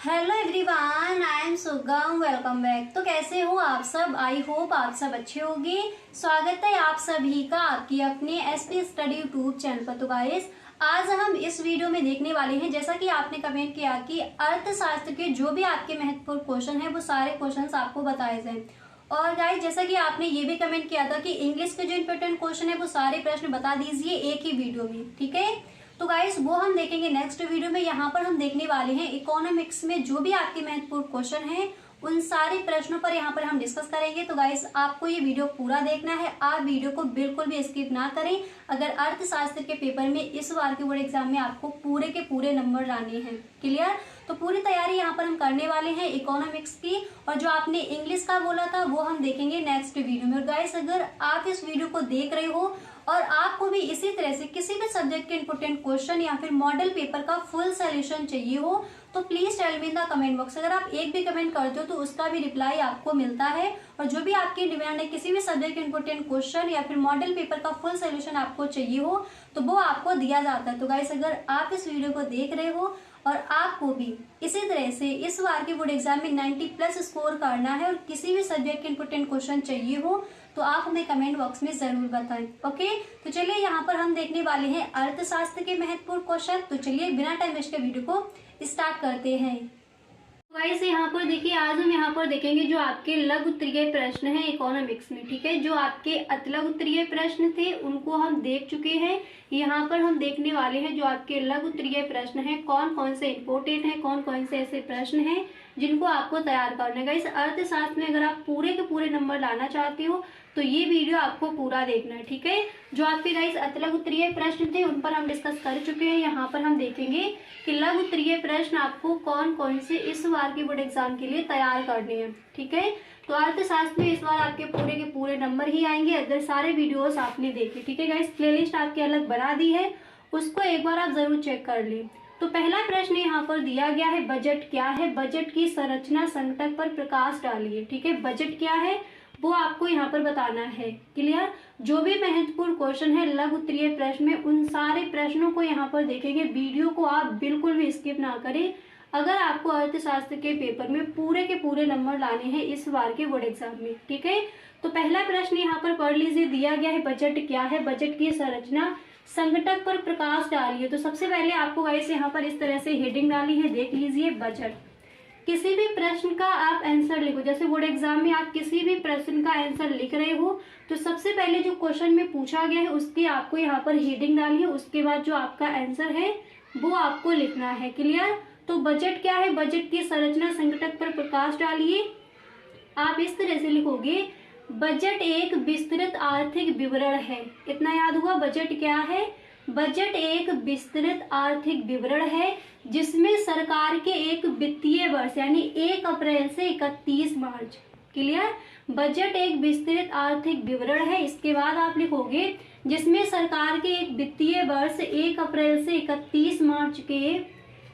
Hello everyone, I am सुगम। Welcome back. तो कैसे हो आप सब? आई होप आप सब अच्छे होंगे। स्वागत है आप सभी का आपकी अपने एसपी स्टडी यूट्यूब चैनल पर। तो गाइस, आज हम इस वीडियो में देखने वाले हैं, जैसा कि आपने कमेंट किया कि अर्थशास्त्र के जो भी आपके महत्वपूर्ण क्वेश्चन है वो सारे क्वेश्चंस आपको बताए जाएं। और गाइस, जैसा कि आपने ये भी कमेंट किया था कि इंग्लिश के जो इंपॉर्टेंट क्वेश्चन है वो सारे प्रश्न बता दीजिए एक ही वीडियो में, ठीक है। तो गाइस, वो हम देखेंगे नेक्स्ट वीडियो में। यहाँ पर हम देखने वाले हैं इकोनॉमिक्स में जो भी आपके महत्वपूर्ण क्वेश्चन हैं उन सारे प्रश्नों पर यहाँ पर हम डिस्कस करेंगे। तो गाइस, आपको ये वीडियो पूरा देखना है, आप वीडियो को बिल्कुल भी स्किप ना करें। अगर अर्थशास्त्र के पेपर में इस बार के बोर्ड एग्जाम में आपको पूरे के पूरे नंबर लाने हैं, क्लियर। तो पूरी तैयारी यहाँ पर हम करने वाले हैं इकोनॉमिक्स की, और जो आपने इंग्लिश का बोला था वो हम देखेंगे नेक्स्ट वीडियो में। और गाइस, अगर आप इस वीडियो को देख रहे हो और आपको भी इसी तरह से किसी भी सब्जेक्ट के इंपोर्टेंट क्वेश्चन या फिर मॉडल पेपर का फुल सोल्यूशन चाहिए हो तो please tell me in the comment box. अगर आप एक भी कमेंट करते हो तो उसका भी रिप्लाई आपको मिलता है। और जो भी आपकी डिमांड है, किसी भी सब्जेक्ट के इंपोर्टेंट क्वेश्चन या फिर मॉडल पेपर का फुल सोल्यूशन आपको चाहिए हो तो वो आपको दिया जाता है। तो गाइस, अगर आप इस वीडियो को देख रहे हो और आपको भी इसी तरह से इस बार के बोर्ड एग्जाम में 90+ स्कोर करना है और किसी भी सब्जेक्ट के इंपोर्टेंट क्वेश्चन चाहिए हो तो आप हमें कमेंट बॉक्स में जरूर बताएं, ओके। तो चलिए, यहाँ पर हम देखने वाले हैं अर्थशास्त्र के महत्वपूर्ण क्वेश्चन। तो चलिए बिना टाइम वेस्ट के वीडियो को स्टार्ट करते हैं। गाइस, यहाँ पर देखिए, आज हम यहाँ पर देखेंगे जो आपके लघु उत्तरीय प्रश्न हैं इकोनॉमिक्स में, ठीक है। जो आपके अतिलघु उत्तरीय प्रश्न थे उनको हम देख चुके हैं। यहाँ पर हम देखने वाले हैं जो आपके लघु उत्तरीय प्रश्न हैं, कौन कौन से इंपोर्टेंट हैं, कौन कौन से ऐसे प्रश्न हैं जिनको आपको तैयार करना है। गाइस, अर्थशास्त्र में अगर आप पूरे के पूरे नंबर लाना चाहते हो तो ये वीडियो आपको पूरा देखना है, ठीक है। जो आपके गाइस अतिलघु उत्तरीय प्रश्न थे उन पर हम डिस्कस कर चुके हैं। यहाँ पर हम देखेंगे कि लघु उत्तरीय प्रश्न आपको कौन कौन से इस बार के बोर्ड एग्जाम के लिए तैयार करने हैं, ठीक है। तो अर्थशास्त्र में इस बार आपके पूरे के पूरे नंबर ही आएंगे अगर सारे वीडियोस आपने देखे, ठीक है। गाइस, प्लेलिस्ट आपकी अलग बना दी है, उसको एक बार आप जरूर चेक कर लें। तो पहला प्रश्न यहाँ पर दिया गया है, बजट क्या है? बजट की संरचना संकटक पर प्रकाश डालिए, ठीक है। बजट क्या है वो आपको यहाँ पर बताना है, क्लियर। जो भी महत्वपूर्ण क्वेश्चन है लघु उत्तरीय प्रश्न में उन सारे प्रश्नों को यहाँ पर देखेंगे। वीडियो को आप बिल्कुल भी स्किप ना करें अगर आपको अर्थशास्त्र के पेपर में पूरे के पूरे नंबर लाने हैं इस बार के बोर्ड एग्जाम में, ठीक है। तो पहला प्रश्न यहाँ पर पढ़ लीजिए, दिया गया है बजट क्या है? बजट की संरचना संकटक पर प्रकाश डालिए। तो सबसे पहले आपको गाइस यहाँ पर इस तरह से हेडिंग डाली है, देख लीजिए, बजट। किसी भी प्रश्न का आप आंसर लिखो, जैसे बोर्ड एग्जाम में आप किसी भी प्रश्न का आंसर लिख रहे हो तो सबसे पहले जो क्वेश्चन में पूछा गया है उसकी आपको यहाँ पर हेडिंग डाली है, उसके बाद जो आपका आंसर है वो आपको लिखना है, क्लियर। तो बजट क्या है? बजट की संरचना संकटक पर प्रकाश डालिए। आप इस तरह से लिखोगे, बजट एक विस्तृत आर्थिक विवरण है। इतना याद हुआ? बजट क्या है? बजट एक विस्तृत आर्थिक विवरण है जिसमें सरकार के एक वित्तीय वर्ष यानी 1 अप्रैल से 31 मार्च, क्लियर। बजट एक विस्तृत आर्थिक विवरण है। इसके बाद आप लिखोगे जिसमें सरकार के एक वित्तीय वर्ष 1 अप्रैल से 31 मार्च के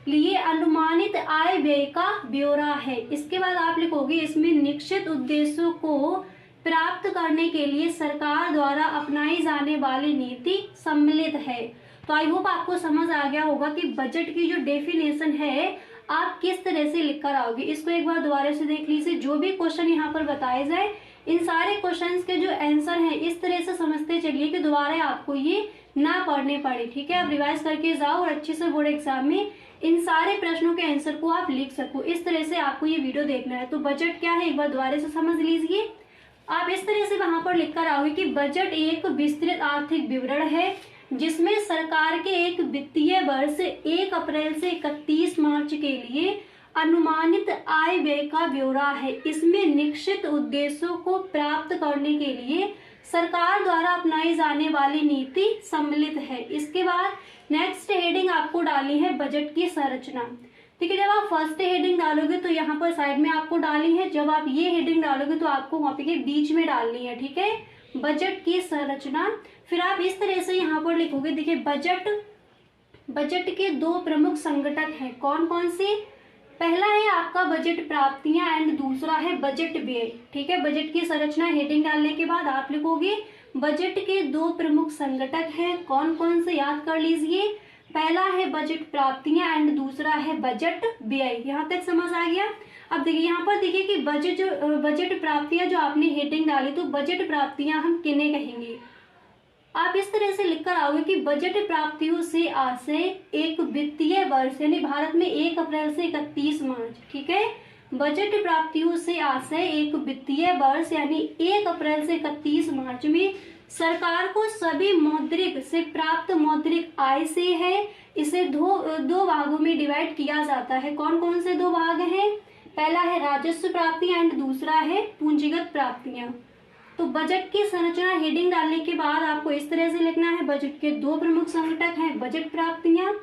लिए अनुमानित आय व्यय का ब्यौरा है। इसके बाद आप लिखोगे इसमें निश्चित उद्देश्यों को प्राप्त करने के लिए सरकार द्वारा अपनाई जाने वाली नीति सम्मिलित है। तो आई होप आपको समझ आ गया होगा कि बजट की जो डेफिनेशन है आप किस तरह से लिख कर आओगे। इसको एक बार दोबारा से देख लीजिए। जो भी क्वेश्चन यहाँ पर बताए जाए इन सारे क्वेश्चंस के जो आंसर हैं इस तरह से समझते चलिए कि दोबारा आपको ये ना पढ़ने पड़े, ठीक है। आप रिवाइज करके जाओ और अच्छे से बोर्ड एग्जाम में इन सारे प्रश्नों के आंसर को आप लिख सको। इस तरह से आपको ये वीडियो देखना है। तो बजट क्या है एक बार दोबारा से समझ लीजिए। आप इस तरह से वहां पर लिखकर आओगे कि बजट एक विस्तृत आर्थिक विवरण है जिसमें सरकार के एक वित्तीय वर्ष 1 अप्रैल से 31 मार्च के लिए अनुमानित आय व्यय का ब्यौरा है। इसमें निश्चित उद्देश्यों को प्राप्त करने के लिए सरकार द्वारा अपनाई जाने वाली नीति सम्मिलित है। इसके बाद नेक्स्ट हेडिंग आपको डाली है बजट की संरचना, ठीक है। जब आप फर्स्ट हेडिंग डालोगे तो यहाँ पर साइड में आपको डाली है, जब आप ये हेडिंग डालोगे तो आपको कॉपी के बीच में डालनी है, ठीक है। बजट की संरचना। फिर आप इस तरह से यहाँ पर लिखोगे, देखिए, बजट के 2 प्रमुख संघटक हैं। कौन कौन से? पहला है आपका बजट प्राप्तियां एंड दूसरा है बजट व्यय, ठीक है। बजट की संरचना हेडिंग डालने के बाद आप लिखोगे बजट के 2 प्रमुख संघटक हैं। कौन कौन से? याद कर लीजिए, पहला है बजट प्राप्तियां एंड दूसरा है बजट व्यय। यहाँ तक समझ आ गया। अब देखिए यहाँ पर देखिए कि बजट प्राप्तियां जो आपने हेडिंग डाली, तो बजट प्राप्तियां हम किन्हें कहेंगे। आप इस तरह से लिखकर आओगे कि बजट प्राप्तियों से आशय एक वित्तीय वर्ष यानी भारत में 1 अप्रैल से 31 मार्च, ठीक है। बजट प्राप्तियों से आशय एक वित्तीय वर्ष यानी 1 अप्रैल से 31 मार्च में सरकार को सभी मौद्रिक से प्राप्त मौद्रिक आय से है। इसे दो भागों में डिवाइड किया जाता है। कौन कौन से 2 भाग हैं। पहला है राजस्व प्राप्तियां एंड दूसरा है पूंजीगत प्राप्तियां। तो बजट की संरचना हेडिंग डालने के बाद आपको इस तरह से लिखना है। बजट के 2 प्रमुख संघटक हैं, बजट प्राप्तियां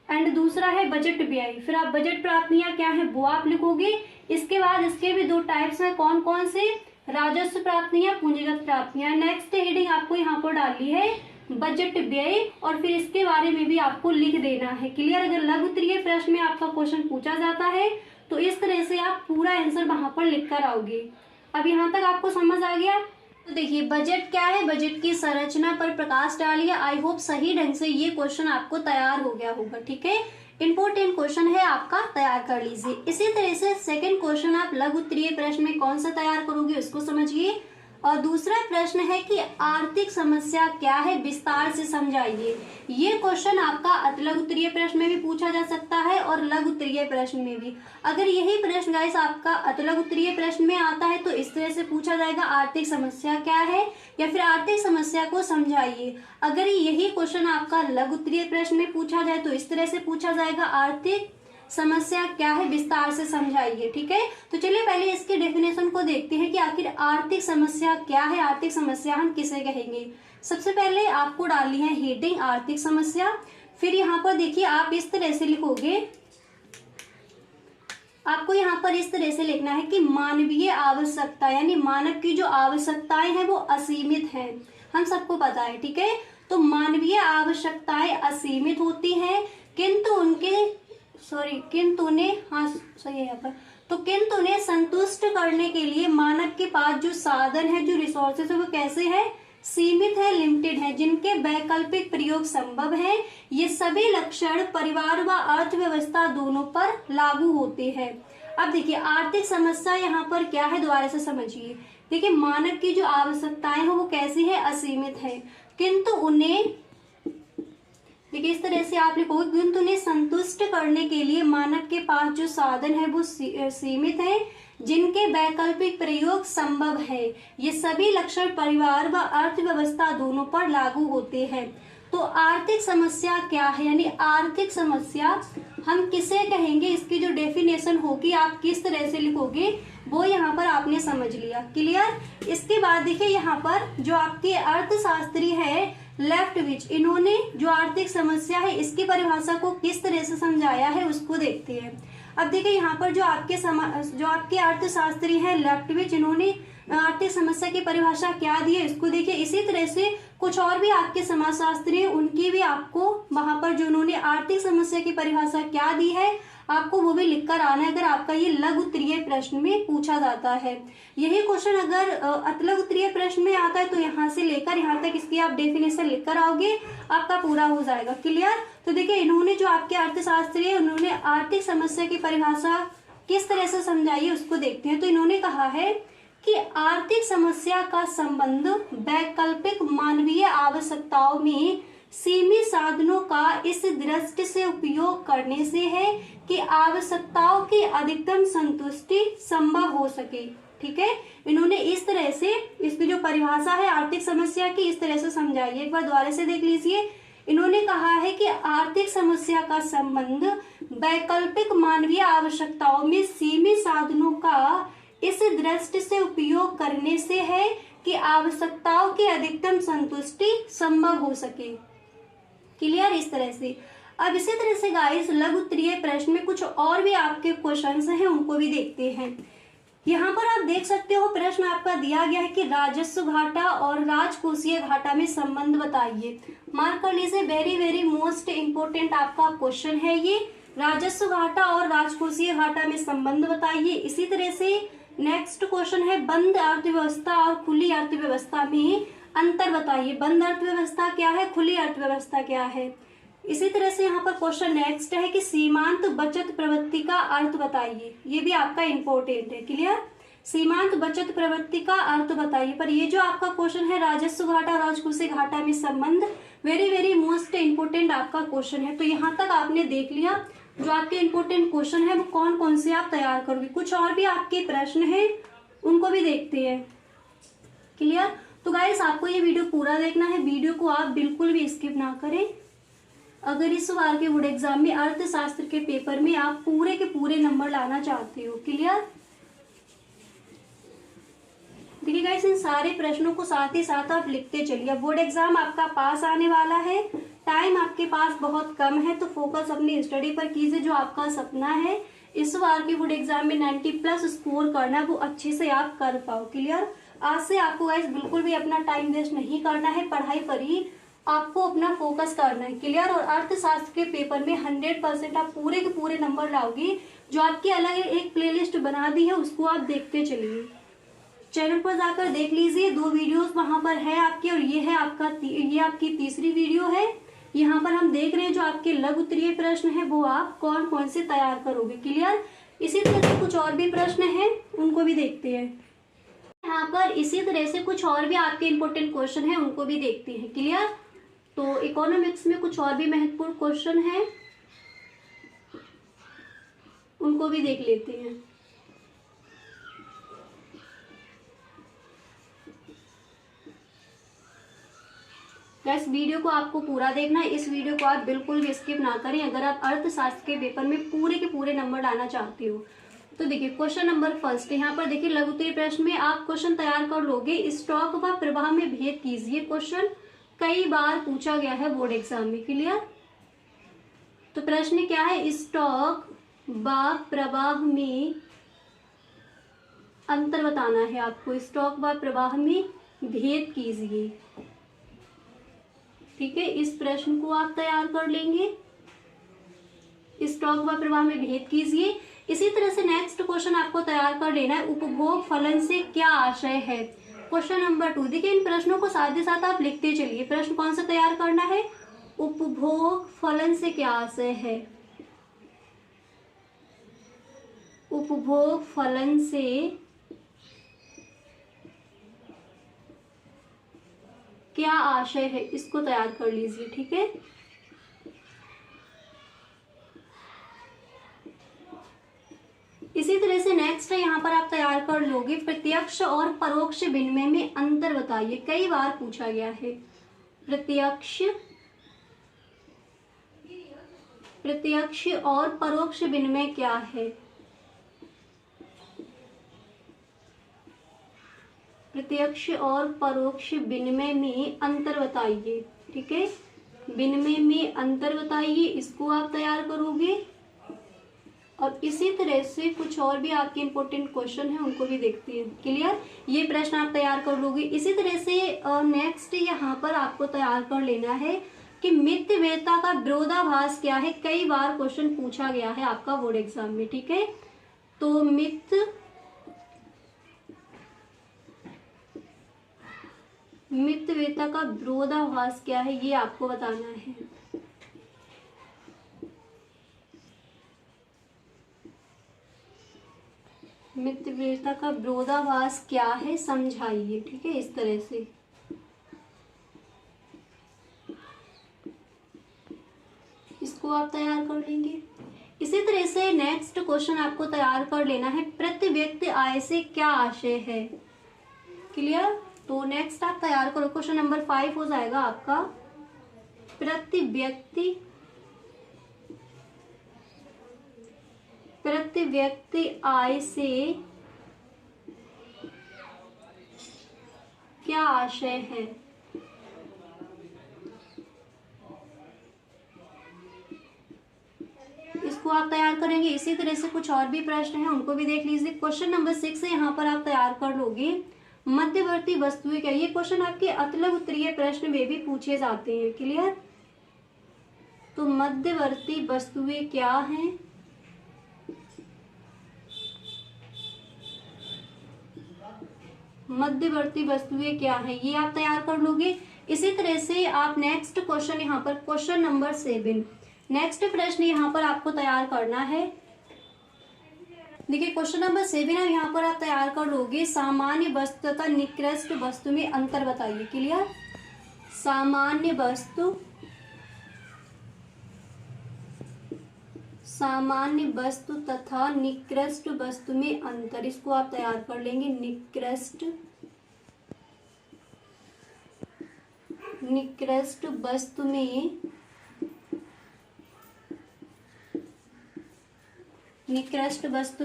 एंड दूसरा है बजट व्यय। फिर आप बजट प्राप्तियां क्या है वो आप लिखोगे। इसके बाद इसके भी 2 टाइप्स हैं, कौन कौन से, राजस्व प्राप्तियां, पूंजीगत प्राप्तियां। नेक्स्ट हेडिंग आपको यहाँ पर डालनी है बजट व्यय और फिर इसके बारे में भी आपको लिख देना है। क्लियर। अगर लघु उत्तरीय प्रश्न में आपका क्वेश्चन पूछा जाता है तो इस तरह से आप पूरा आंसर वहां पर लिख कर आओगे। अब यहाँ तक आपको समझ आ गया। तो देखिए बजट क्या है, बजट की संरचना पर प्रकाश डालिए। आई होप सही ढंग से ये क्वेश्चन आपको तैयार हो गया होगा, ठीक है। इंपॉर्टेंट क्वेश्चन है आपका, तैयार कर लीजिए। इसी तरह से सेकंड क्वेश्चन आप लघु उत्तरीय प्रश्न में कौन सा तैयार करोगे उसको समझिए। और दूसरा प्रश्न है कि आर्थिक समस्या क्या है, विस्तार से समझाइए। ये क्वेश्चन आपका अतिलघु उत्तरीय प्रश्न में भी पूछा जा सकता है और लघु उत्तरीय प्रश्न में भी। अगर यही प्रश्न गाइस आपका अतिलघु उत्तरीय प्रश्न में आता है तो इस तरह से पूछा जाएगा, आर्थिक समस्या क्या है, या फिर आर्थिक समस्या को समझाइए। अगर यही क्वेश्चन आपका लघु उत्तरीय प्रश्न में पूछा जाए तो इस तरह से पूछा जाएगा, आर्थिक समस्या क्या है, विस्तार से समझाइए, ठीक है। तो चलिए पहले इसकी डेफिनेशन को देखते हैं कि आखिर आर्थिक समस्या क्या है, आर्थिक समस्या हम किसे कहेंगे। सबसे पहले आपको डालनी है हेडिंग आर्थिक समस्या। फिर यहाँ पर देखिए आप इस तरह से लिखोगे, आपको यहाँ पर इस तरह से लिखना है कि मानवीय आवश्यकता यानी मानव की जो आवश्यकताएं हैं वो असीमित हैं, हम सबको पता है, ठीक है। तो मानवीय आवश्यकताएं असीमित होती हैं किंतु उन्हें संतुष्ट करने के लिए मानव के पास जो साधन है, जो रिसोर्सेस है वो कैसे है, सीमित है, लिमिटेड है, जिनके वैकल्पिक प्रयोग संभव है। ये सभी लक्षण परिवार व अर्थव्यवस्था दोनों पर लागू होते हैं। अब देखिए आर्थिक समस्या यहाँ पर क्या है, दोबारा से समझिए। देखिए मानव की जो आवश्यकताएं हैं वो कैसी है, असीमित है, किंतु उन्हें, देखिए इस तरह से आप लिखोगे, किंतु उन्हें संतुष्ट करने के लिए मानव के पास जो साधन है वो सीमित है, जिनके वैकल्पिक प्रयोग संभव है। ये सभी लक्षण परिवार व अर्थव्यवस्था दोनों पर लागू होते हैं। तो आर्थिक समस्या क्या है, यानी आर्थिक समस्या हम किसे कहेंगे, इसकी जो डेफिनेशन होगी आप किस तरह से लिखोगे वो यहाँ पर आपने समझ लिया। क्लियर। इसके बाद देखिए यहाँ पर जो आपके अर्थशास्त्री है लेफ्टविच, इन्होंने जो आर्थिक समस्या है इसकी परिभाषा को किस तरह से समझाया है उसको देखते हैं। अब देखिए यहाँ पर जो आपके अर्थशास्त्री है लेफ्टविच, इन्होंने आर्थिक समस्या की परिभाषा क्या दी है इसको देखिए। इसी तरह से कुछ और भी आपके समाजशास्त्री हैं, उनकी भी आपको वहां पर जो उन्होंने आर्थिक समस्या की परिभाषा क्या दी है आपको वो भी लिखकर आना है, अगर आपका ये लघु उत्तरीय प्रश्न में पूछा जाता है। यही क्वेश्चन अगर अतिलघु उत्तरीय प्रश्न में आता है तो यहाँ से लेकर यहाँ तक इसकी आप डेफिनेशन लिखकर आओगे, आपका पूरा हो जाएगा। क्लियर। तो देखिए इन्होंने जो आपके अर्थशास्त्री है उन्होंने आर्थिक समस्या की परिभाषा किस तरह से समझाई है उसको देखते हैं। तो इन्होंने कहा है कि आर्थिक समस्या का संबंध वैकल्पिक मानवीय आवश्यकताओं में सीमित साधनों का इस दृष्टि से उपयोग करने से है कि आवश्यकताओं की अधिकतम संतुष्टि संभव हो सके। ठीक है, इन्होंने इस तरह से इसकी जो परिभाषा है आर्थिक समस्या की इस तरह से समझाई है। एक बार दोबारा से देख लीजिए। इन्होंने कहा है कि आर्थिक समस्या का संबंध वैकल्पिक मानवीय आवश्यकताओं में सीमित साधनों का इस दृष्टि से उपयोग करने से है कि आवश्यकताओं की अधिकतम संतुष्टि संभव हो सके। क्लियर। इस तरह से अब इसी तरह से गाइस लघु उत्तरीय प्रश्न में कुछ और भी आपके क्वेश्चंस हैं, उनको भी देखते हैं। यहाँ पर आप देख सकते हो प्रश्न आपका दिया गया है कि राजस्व घाटा और राजकोषीय घाटा में संबंध बताइए। मार्क कर लीजिए, वेरी वेरी मोस्ट इंपोर्टेंट आपका क्वेश्चन है ये। राजस्व घाटा और राजकोषीय घाटा में संबंध बताइए। इसी तरह से नेक्स्ट क्वेश्चन है बंद अर्थव्यवस्था और खुली अर्थव्यवस्था में अंतर बताइए। बंद अर्थव्यवस्था क्या है, खुली अर्थव्यवस्था क्या है। इसी तरह से यहाँ पर क्वेश्चन नेक्स्ट है कि सीमांत बचत प्रवृत्ति का अर्थ बताइए। ये भी आपका इंपॉर्टेंट है। क्लियर? सीमांत बचत प्रवृत्ति का अर्थ बताइए। पर ये जो आपका क्वेश्चन है राजस्व घाटा राजकोषीय घाटा में संबंध, वेरी वेरी मोस्ट इंपोर्टेंट आपका क्वेश्चन है। तो यहाँ तक आपने देख लिया जो आपके इंपोर्टेंट क्वेश्चन है वो कौन कौन से आप तैयार करोगे। कुछ और भी आपके प्रश्न है उनको भी देखते हैं। क्लियर? तो गाइस आपको ये वीडियो पूरा देखना है, वीडियो को आप बिल्कुल भी स्किप ना करें। अगर इस बार के बोर्ड एग्जाम में अर्थशास्त्र के पेपर में आप पूरे के पूरे नंबर लाना चाहते हो। क्लियर? देखिए गाइस इन सारे प्रश्नों को साथ ही साथ आप लिखते चलिए। बोर्ड एग्जाम आपका पास आने वाला है, टाइम आपके पास बहुत कम है, तो फोकस अपनी स्टडी पर कीजिए। जो आपका सपना है इस बार के बोर्ड एग्जाम में 90+ स्कोर करना, वो अच्छे से आप कर पाओ। क्लियर? आज से आपको गाइस बिल्कुल भी अपना टाइम वेस्ट नहीं करना है, पढ़ाई पर ही आपको अपना फोकस करना है। क्लियर? और अर्थशास्त्र के पेपर में 100% आप पूरे के पूरे नंबर लाओगे। जो आपकी अलग एक प्लेलिस्ट बना दी है उसको आप देखते चलिए। चैनल पर जाकर देख लीजिए, 2 वीडियोस वहां पर है आपके, और ये है आपका ये आपकी तीसरी वीडियो है। यहाँ पर हम देख रहे हैं जो आपके लघु उत्तरीय प्रश्न है वो आप कौन कौन से तैयार करोगे। क्लियर? इसी तरह से कुछ और भी प्रश्न हैं उनको भी देखते हैं। यहाँ पर इसी तरह से कुछ और भी आपके इंपॉर्टेंट क्वेश्चन है उनको भी देखते हैं। क्लियर? तो इकोनॉमिक्स में कुछ और भी महत्वपूर्ण क्वेश्चन है उनको भी देख लेते हैं। गाइस वीडियो को आपको पूरा देखना है, इस वीडियो को आप बिल्कुल भी स्किप ना करें अगर आप अर्थशास्त्र के पेपर में पूरे के पूरे नंबर लाना चाहते हो। तो देखिए क्वेश्चन नंबर फर्स्ट, यहाँ पर देखिए लघु उत्तरीय प्रश्न में आप क्वेश्चन तैयार कर लोगे। स्टॉक व प्रवाह में भेद कीजिए। क्वेश्चन कई बार पूछा गया है बोर्ड एग्जाम में। क्लियर? तो प्रश्न क्या है? स्टॉक व प्रवाह में अंतर बताना है आपको। स्टॉक व प्रवाह में भेद कीजिए। ठीक है, इस प्रश्न को आप तैयार कर लेंगे। स्टॉक व प्रवाह में भेद कीजिए। इसी तरह से नेक्स्ट क्वेश्चन आपको तैयार कर लेना है, उपभोग फलन से क्या आशय है। क्वेश्चन नंबर 2, देखिए इन प्रश्नों को साथ ही साथ आप लिखते चलिए। प्रश्न कौन सा तैयार करना है? उपभोग फलन से क्या आशय है। उपभोग फलन से क्या आशय है, इसको तैयार कर लीजिए। ठीक है, इसी तरह से नेक्स्ट है यहाँ पर आप तैयार कर लोगे, प्रत्यक्ष और परोक्ष विनिमय में अंतर बताइए। कई बार पूछा गया है। प्रत्यक्ष और परोक्ष विनिमय क्या है। प्रत्यक्ष और परोक्ष विनिमय में अंतर बताइए। ठीक है, विनिमय में अंतर बताइए, इसको आप तैयार करोगे। और इसी तरह से कुछ और भी आपके इंपॉर्टेंट क्वेश्चन हैं उनको भी देखते हैं। क्लियर? ये प्रश्न आप तैयार कर लोगे। इसी तरह से नेक्स्ट यहाँ पर आपको तैयार कर लेना है कि मितव्ययिता का विरोधाभास क्या है। कई बार क्वेश्चन पूछा गया है आपका बोर्ड एग्जाम में। ठीक है, तो मितव्ययिता का विरोधाभास क्या है ये आपको बताना है। मितव्ययिता का विरोधाभास क्या है समझाइए। ठीक है, इस तरह से इसको आप तैयार कर लेंगे। इसी तरह से नेक्स्ट क्वेश्चन आपको तैयार कर लेना है, प्रति व्यक्ति आय से क्या आशय है। क्लियर? तो नेक्स्ट आप तैयार करो। क्वेश्चन नंबर 5 हो जाएगा आपका, प्रति व्यक्ति आय से क्या आशय है। इसको आप तैयार करेंगे। इसी तरह से कुछ और भी प्रश्न हैं उनको भी देख लीजिए। क्वेश्चन नंबर 6 है, यहाँ पर आप तैयार कर लोगे, मध्यवर्ती वस्तुएं क्या। ये क्वेश्चन आपके अतलग उत्तरीय प्रश्न में भी पूछे जाते हैं। क्लियर? तो मध्यवर्ती वस्तुएं क्या हैं। मध्यवर्ती वस्तुएं क्या हैं ये आप तैयार कर लोगे। इसी तरह से आप नेक्स्ट क्वेश्चन यहाँ पर क्वेश्चन नंबर 7, नेक्स्ट प्रश्न यहाँ पर आपको तैयार करना है। देखिए क्वेश्चन नंबर 7 है, यहाँ पर आप तैयार कर लोगे सामान्य वस्तु तथा निकृष्ट वस्तु में अंतर बताइए। क्लियर, सामान्य वस्तु तथा निकृष्ट वस्तु में अंतर, इसको आप तैयार कर लेंगे। निकृष्ट वस्तु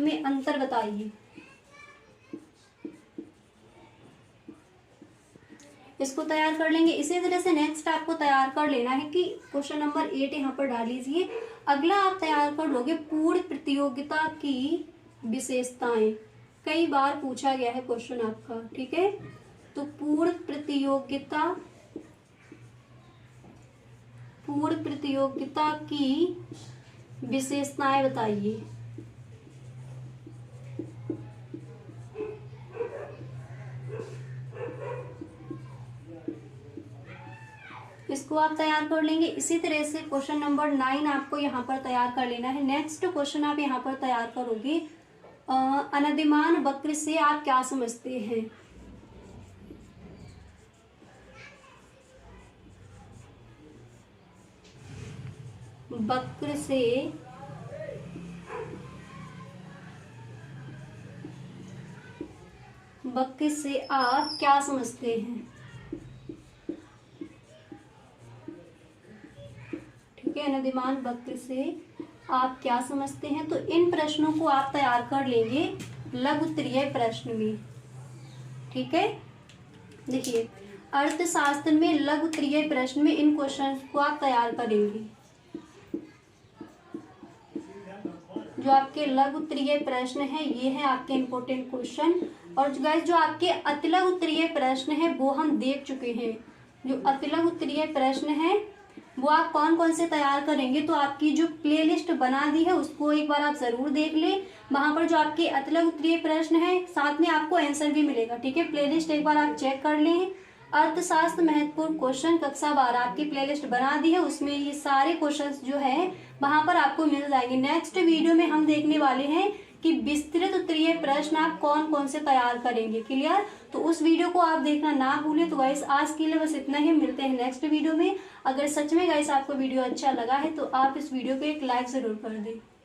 में अंतर बताइए। इसको तैयार कर लेंगे। इसी तरह से नेक्स्ट आपको तैयार कर लेना है कि क्वेश्चन नंबर 8 यहाँ पर डाल लीजिए। अगला आप तैयार कर लोगे पूर्ण प्रतियोगिता की विशेषताएं। कई बार पूछा गया है क्वेश्चन आपका, ठीक है। तो पूर्ण प्रतियोगिता की विशेषताएं बताइए। इसको आप तैयार कर लेंगे। इसी तरह से क्वेश्चन नंबर 9 आपको यहाँ पर तैयार कर लेना है। नेक्स्ट क्वेश्चन आप यहाँ पर तैयार करोगे अनदिमान वक्र से आप क्या समझते हैं। वक्र से आप क्या समझते हैं, ठीक है। अनदिमान वक्र से आप क्या समझते हैं। तो इन प्रश्नों को आप तैयार कर लेंगे लघु उत्तरीय प्रश्न में, ठीक है। देखिए अर्थशास्त्र में लघु उत्तरीय प्रश्न में इन क्वेश्चन को आप तैयार करेंगे। जो आपके लघु उत्तरीय प्रश्न है ये है आपके इम्पोर्टेंट क्वेश्चन। और गाइस जो आपके अतिलघु उत्तरीय प्रश्न है वो हम देख चुके हैं। जो अतिलघु उत्तरीय प्रश्न है वो आप कौन कौन से तैयार करेंगे, तो आपकी जो प्लेलिस्ट बना दी है उसको एक बार आप जरूर देख लें। वहां पर जो आपके अतिलघु उत्तरीय प्रश्न है साथ में आपको आंसर भी मिलेगा, ठीक है। प्लेलिस्ट एक बार आप चेक कर लें। अर्थशास्त्र महत्वपूर्ण क्वेश्चन कक्षा 12 आपकी प्लेलिस्ट बना दी है, उसमें ये सारे क्वेश्चंस जो है वहां पर आपको मिल जाएंगे। नेक्स्ट वीडियो में हम देखने वाले हैं कि विस्तृत उत्तरीय प्रश्न आप कौन कौन से तैयार करेंगे। क्लियर, तो उस वीडियो को आप देखना ना भूलें। तो गाइस आज के लिए बस इतना ही, मिलते हैं नेक्स्ट वीडियो में। अगर सच में गाइस आपको वीडियो अच्छा लगा है तो आप इस वीडियो को एक लाइक जरूर कर दें।